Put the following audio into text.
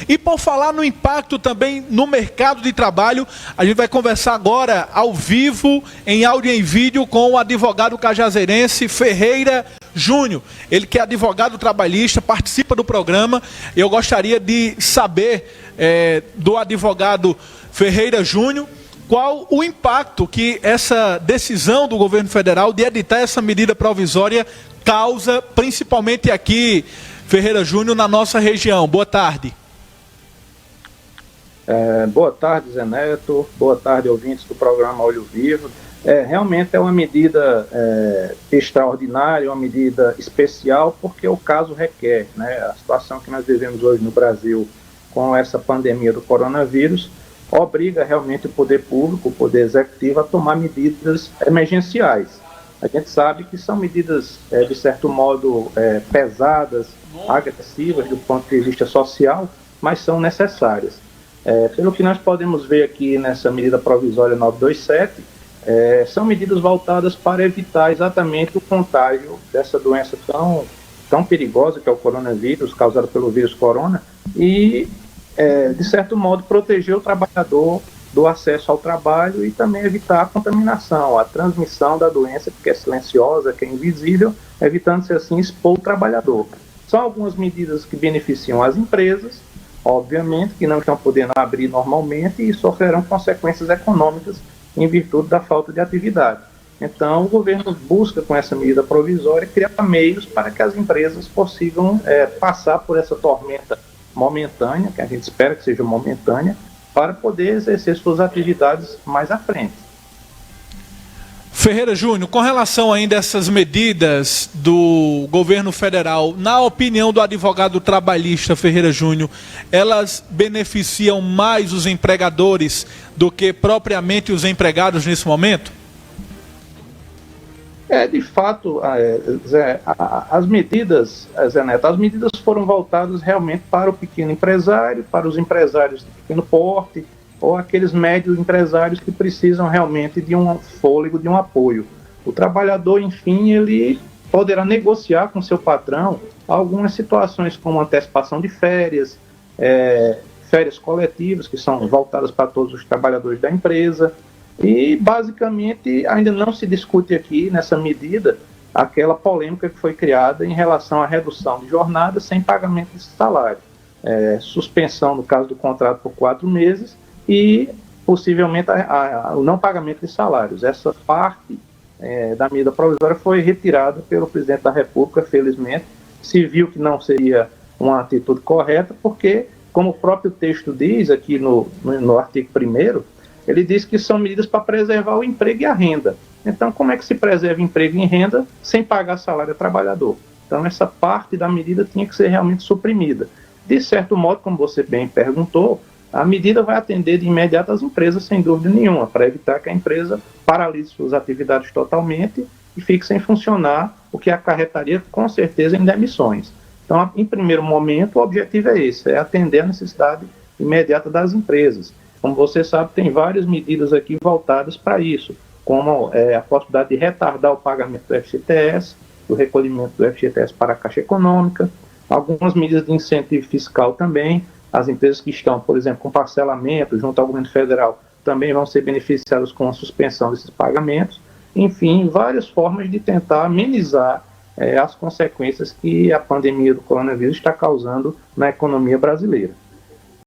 E por falar no impacto também no mercado de trabalho, a gente vai conversar agora ao vivo, em áudio e em vídeo, com o advogado cajazeirense Ferreira Júnior. Ele que é advogado trabalhista, participa do programa. Eu gostaria de saber do advogado Ferreira Júnior qual o impacto que essa decisão do governo federal de editar essa medida provisória causa, principalmente aqui, Ferreira Júnior, na nossa região. Boa tarde. Boa tarde, Zé Neto. Boa tarde, ouvintes do programa Olho Vivo. Realmente é uma medida extraordinária, uma medida especial, porque o caso requer, né? A situação que nós vivemos hoje no Brasil com essa pandemia do coronavírus obriga realmente o poder público, o poder executivo, a tomar medidas emergenciais. A gente sabe que são medidas, de certo modo, pesadas, agressivas do ponto de vista social, mas são necessárias. Pelo que nós podemos ver aqui nessa medida provisória 927, são medidas voltadas para evitar exatamente o contágio dessa doença tão perigosa que é o coronavírus, causado pelo vírus corona, e de certo modo, proteger o trabalhador do acesso ao trabalho e também evitar a contaminação, a transmissão da doença, que é silenciosa, que é invisível, evitando-se assim expor o trabalhador. São algumas medidas que beneficiam as empresas, obviamente, que não estão podendo abrir normalmente e sofrerão consequências econômicas em virtude da falta de atividade. Então, o governo busca, com essa medida provisória, criar meios para que as empresas consigam passar por essa tormenta momentânea, que a gente espera que seja momentânea, para poder exercer suas atividades mais à frente. Ferreira Júnior, com relação ainda a essas medidas do governo federal, na opinião do advogado trabalhista Ferreira Júnior, elas beneficiam mais os empregadores do que propriamente os empregados nesse momento? De fato, Zé, as medidas, Zé Neto, as medidas foram voltadas realmente para o pequeno empresário, para os empresários de pequeno porte, ou aqueles médios empresários que precisam realmente de um fôlego, de um apoio. O trabalhador, enfim, ele poderá negociar com seu patrão algumas situações como antecipação de férias, férias coletivas, que são voltadas para todos os trabalhadores da empresa. E, basicamente, ainda não se discute aqui, nessa medida, aquela polêmica que foi criada em relação à redução de jornada sem pagamento de salário. Suspensão, no caso do contrato, por 4 meses e, possivelmente, o não pagamento de salários. Essa parte da medida provisória foi retirada pelo presidente da República, felizmente. Se viu que não seria uma atitude correta, porque, como o próprio texto diz aqui no artigo 1º, ele diz que são medidas para preservar o emprego e a renda. Então, como é que se preserva emprego e renda sem pagar salário ao trabalhador? Então, essa parte da medida tinha que ser realmente suprimida. De certo modo, como você bem perguntou, a medida vai atender de imediato as empresas, sem dúvida nenhuma, para evitar que a empresa paralise suas atividades totalmente e fique sem funcionar, o que acarretaria, com certeza, em demissões. Então, em primeiro momento, o objetivo é esse, é atender a necessidade imediata das empresas. Como você sabe, tem várias medidas aqui voltadas para isso, como a possibilidade de retardar o pagamento do FGTS, do recolhimento do FGTS para a Caixa Econômica, algumas medidas de incentivo fiscal também. As empresas que estão, por exemplo, com parcelamento junto ao governo federal também vão ser beneficiadas com a suspensão desses pagamentos. Enfim, várias formas de tentar amenizar as consequências que a pandemia do coronavírus está causando na economia brasileira.